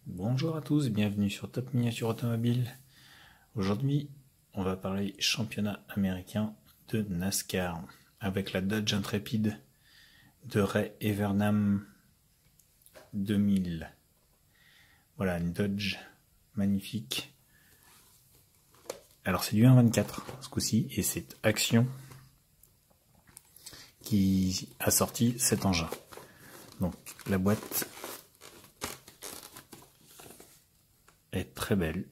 Bonjour à tous, bienvenue sur Top Miniature Automobile. Aujourd'hui, on va parler championnat américain de NASCAR avec la Dodge Intrepid de Ray Evernham 2000. Voilà, une Dodge magnifique. Alors c'est du 1.24 ce coup-ci et c'est Action qui a sorti cet engin. Donc la boîte est très belle.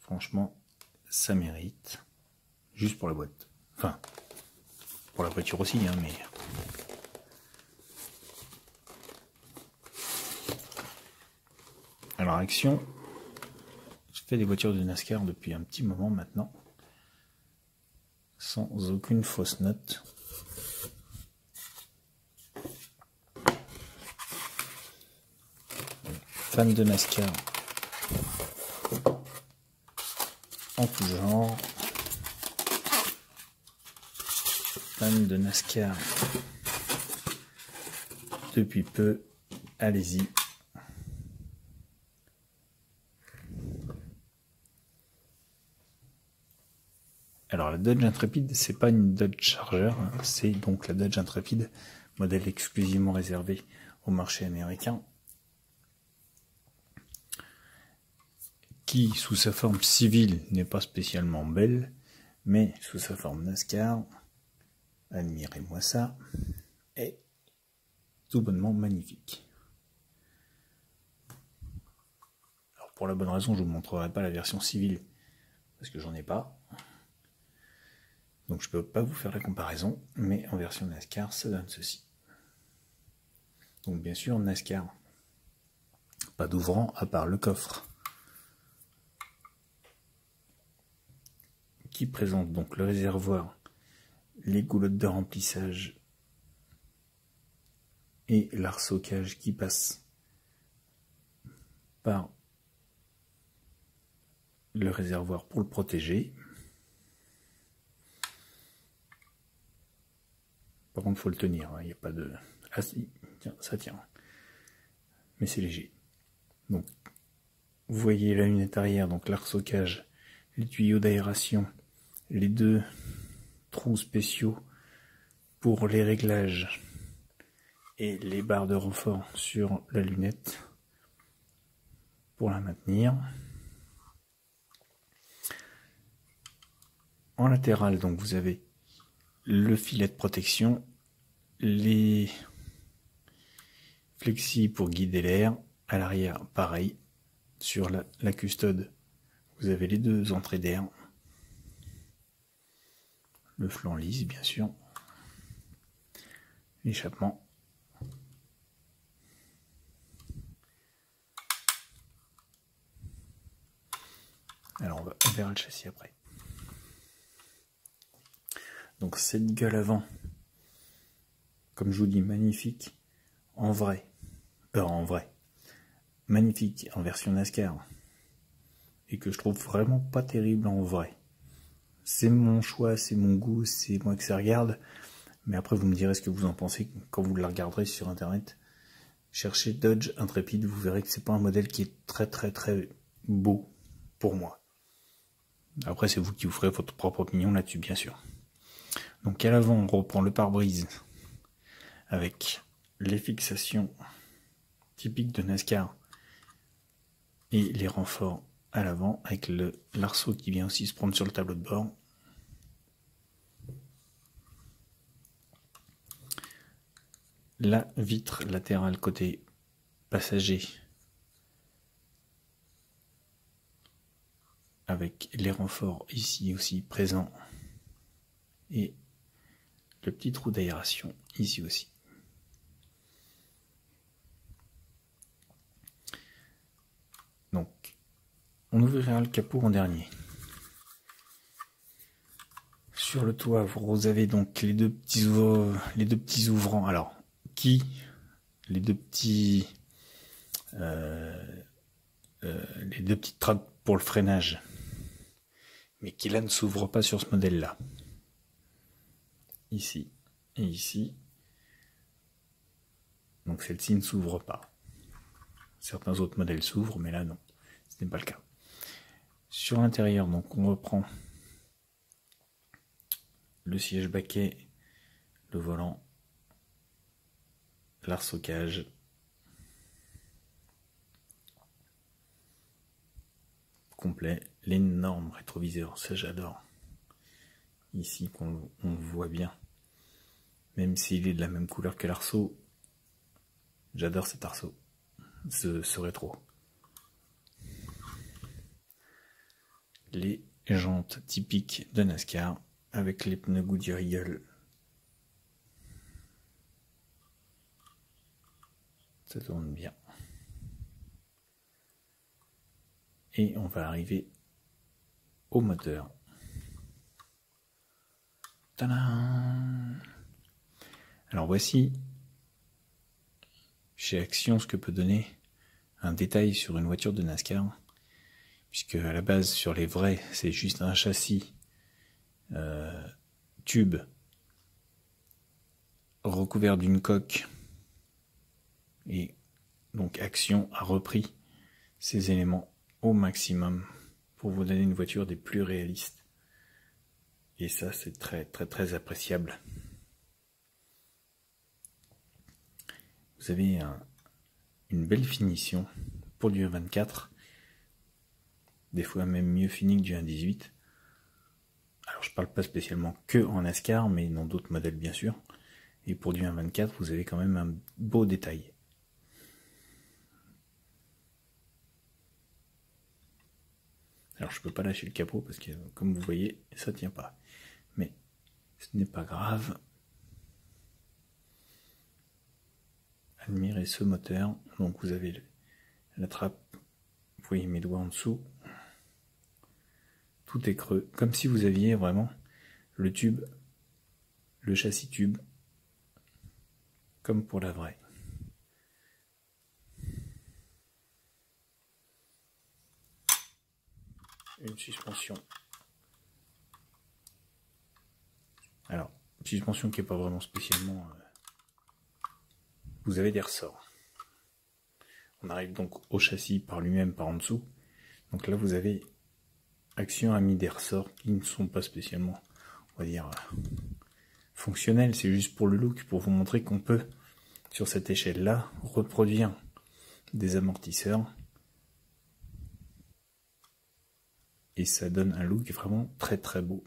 Franchement, ça mérite. Juste pour la boîte. Enfin, pour la voiture aussi, hein, mais... Alors, Action, je fais des voitures de NASCAR depuis un petit moment maintenant. Sans aucune fausse note. Fan de NASCAR en tout genre. Fan de NASCAR depuis peu, allez-y. Alors la Dodge Intrepid, c'est pas une Dodge Charger, hein, c'est donc la Dodge Intrepid, modèle exclusivement réservé au marché américain, qui sous sa forme civile n'est pas spécialement belle, mais sous sa forme NASCAR, admirez-moi ça, est tout bonnement magnifique. Alors pour la bonne raison, je ne vous montrerai pas la version civile, parce que j'en ai pas. Donc je peux pas vous faire la comparaison, mais en version NASCAR, ça donne ceci. Donc bien sûr, NASCAR, pas d'ouvrant à part le coffre, qui présente donc le réservoir, les goulottes de remplissage et l'arceaucage qui passe par le réservoir pour le protéger. Par contre, il faut le tenir, il n'y a pas de... Ah si, tiens, ça tient. Mais c'est léger. Donc, vous voyez la lunette arrière, donc l'arceaucage, les tuyaux d'aération, les deux trous spéciaux pour les réglages et les barres de renfort sur la lunette pour la maintenir. En latéral, donc vous avez le filet de protection, les flexis pour guider l'air, à l'arrière pareil, sur la custode vous avez les deux entrées d'air, le flanc lisse bien sûr, l'échappement, alors on verra le châssis après. Donc cette gueule avant, comme je vous dis, magnifique en vrai, magnifique en version NASCAR, et que je trouve vraiment pas terrible en vrai. C'est mon choix, c'est mon goût, c'est moi que ça regarde, mais après vous me direz ce que vous en pensez quand vous la regarderez sur internet. Cherchez Dodge Intrepid, vous verrez que c'est pas un modèle qui est très beau pour moi. Après c'est vous qui vous ferez votre propre opinion là-dessus bien sûr. Donc à l'avant, on reprend le pare-brise avec les fixations typiques de NASCAR et les renforts à l'avant avec l'arceau qui vient aussi se prendre sur le tableau de bord. La vitre latérale côté passager avec les renforts ici aussi présents et le petit trou d'aération ici aussi. Donc, on ouvrira le capot en dernier. Sur le toit, vous avez donc les deux petits ouvrants. Alors, les deux petites pour le freinage, mais qui là ne s'ouvre pas sur ce modèle-là. Ici et ici. Donc celle-ci ne s'ouvre pas. Certains autres modèles s'ouvrent, mais là non, ce n'est pas le cas. Sur l'intérieur, donc on reprend le siège baquet, le volant, l'arceau-cage, complet, l'énorme rétroviseur, ça j'adore. Ici qu'on voit bien, même s'il est de la même couleur que l'arceau, j'adore cet arceau, ce rétro. Les jantes typiques de NASCAR avec les pneus Goodyear Eagle. Ça tourne bien. Et on va arriver au moteur. Tadam! Alors voici chez Action ce que peut donner un détail sur une voiture de NASCAR, puisque à la base sur les vrais c'est juste un châssis tube recouvert d'une coque, et donc Action a repris ces éléments au maximum pour vous donner une voiture des plus réalistes, et ça c'est très très très appréciable. Vous avez une belle finition pour du 1.24, des fois même mieux fini que du 1.18. Alors je parle pas spécialement que en NASCAR, mais dans d'autres modèles bien sûr. Et pour du 1.24, vous avez quand même un beau détail. Alors je peux pas lâcher le capot parce que comme vous voyez, ça tient pas. Mais ce n'est pas grave. Admirez ce moteur. Donc vous avez la trappe, vous voyez mes doigts en dessous. Tout est creux, comme si vous aviez vraiment le tube, le châssis tube, comme pour la vraie. Une suspension. Alors, suspension qui n'est pas vraiment spécialement... Vous avez des ressorts. On arrive donc au châssis par lui-même, par en dessous. Donc là, vous avez... Action a mis des ressorts qui ne sont pas spécialement, on va dire, fonctionnels. C'est juste pour le look, pour vous montrer qu'on peut, sur cette échelle-là, reproduire des amortisseurs. Et ça donne un look vraiment très très beau.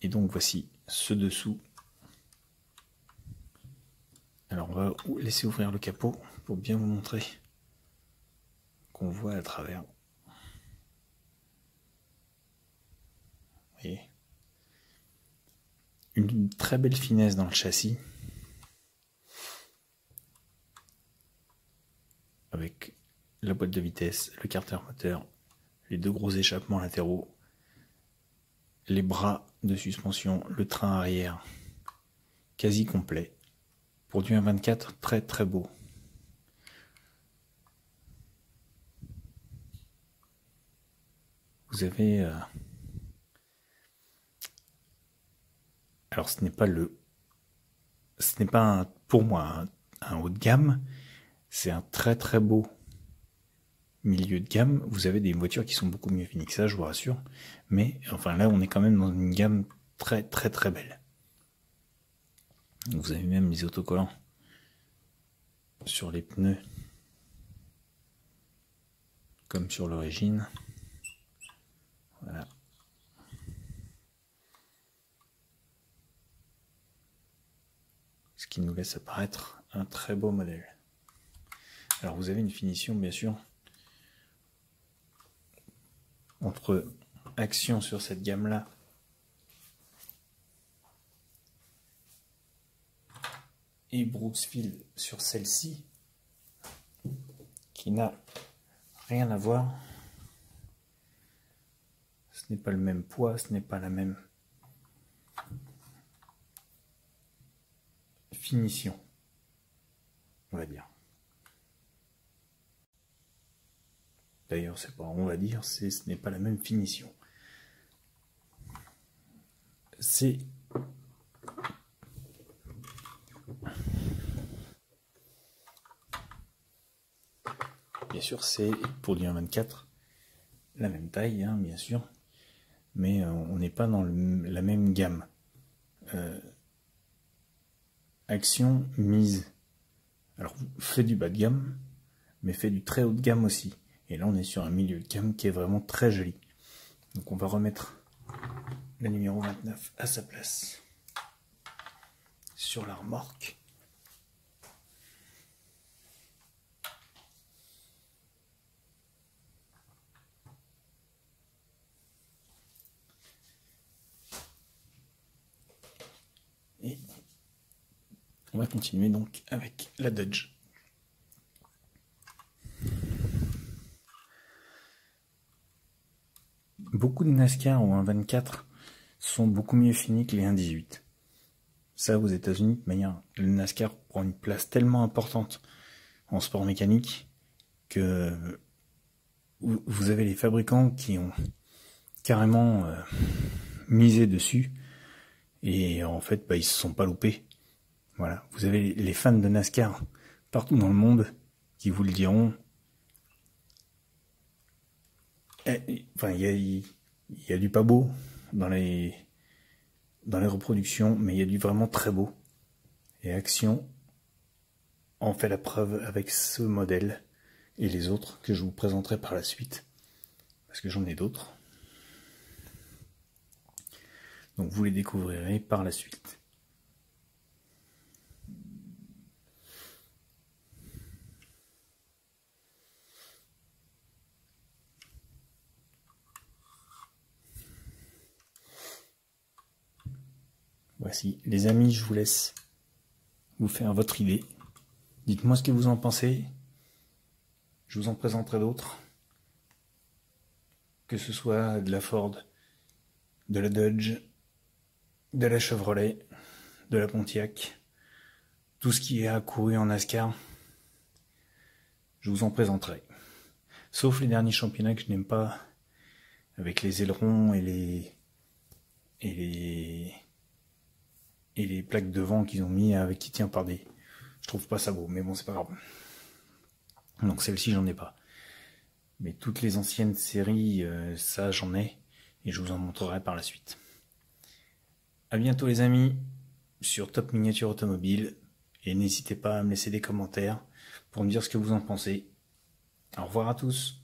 Et donc voici ce dessous. Alors on va laisser ouvrir le capot pour bien vous montrer qu'on voit à travers. Vous voyez, une très belle finesse dans le châssis, avec la boîte de vitesse, le carter moteur, les deux gros échappements latéraux, les bras de suspension, le train arrière quasi complet. Pour du 1.24, très très beau. Vous avez... Alors ce n'est pas pour moi un haut de gamme, c'est un très très beau milieu de gamme. Vous avez des voitures qui sont beaucoup mieux finies que ça, je vous rassure. Mais enfin là, on est quand même dans une gamme très très très belle. Vous avez même les autocollants sur les pneus, comme sur l'origine. Voilà. Ce qui nous laisse apparaître un très beau modèle. Alors vous avez une finition bien sûr entre Action sur cette gamme là et Brooksfield sur celle-ci, qui n'a rien à voir. Ce n'est pas le même poids, ce n'est pas la même finition, on va dire. D'ailleurs, c'est pas, on va dire, ce n'est pas la même finition. C'est bien sûr, c'est pour du 1,24 la même taille, hein, bien sûr, mais on n'est pas dans la même gamme. Action mise. Alors, fait du bas de gamme, mais fait du très haut de gamme aussi. Et là, on est sur un milieu de gamme qui est vraiment très joli. Donc, on va remettre la numéro 29 à sa place sur la remorque. Et on va continuer donc avec la Dodge. Beaucoup de NASCAR ou 1,24 sont beaucoup mieux finis que les 1,18. Ça, aux États-Unis, de manière, le NASCAR prend une place tellement importante en sport mécanique que vous avez les fabricants qui ont carrément misé dessus et en fait, ils se sont pas loupés. Voilà, vous avez les fans de NASCAR partout dans le monde qui vous le diront. Enfin, il y a du pas beau dans les reproductions, mais il y a du vraiment très beau. Et Action en fait la preuve avec ce modèle et les autres que je vous présenterai par la suite, parce que j'en ai d'autres. Donc vous les découvrirez par la suite. Voici, les amis, je vous laisse vous faire votre idée. Dites-moi ce que vous en pensez. Je vous en présenterai d'autres. Que ce soit de la Ford, de la Dodge, de la Chevrolet, de la Pontiac, tout ce qui est accouru en NASCAR, je vous en présenterai. Sauf les derniers championnats que je n'aime pas, avec les ailerons et les plaques de vent qu'ils ont mis avec qui tient par des... Je trouve pas ça beau, mais bon, c'est pas grave. Donc celle-ci, j'en ai pas. Mais toutes les anciennes séries, ça, j'en ai. Et je vous en montrerai par la suite. À bientôt les amis, sur Top Miniature Automobile. Et n'hésitez pas à me laisser des commentaires pour me dire ce que vous en pensez. Au revoir à tous.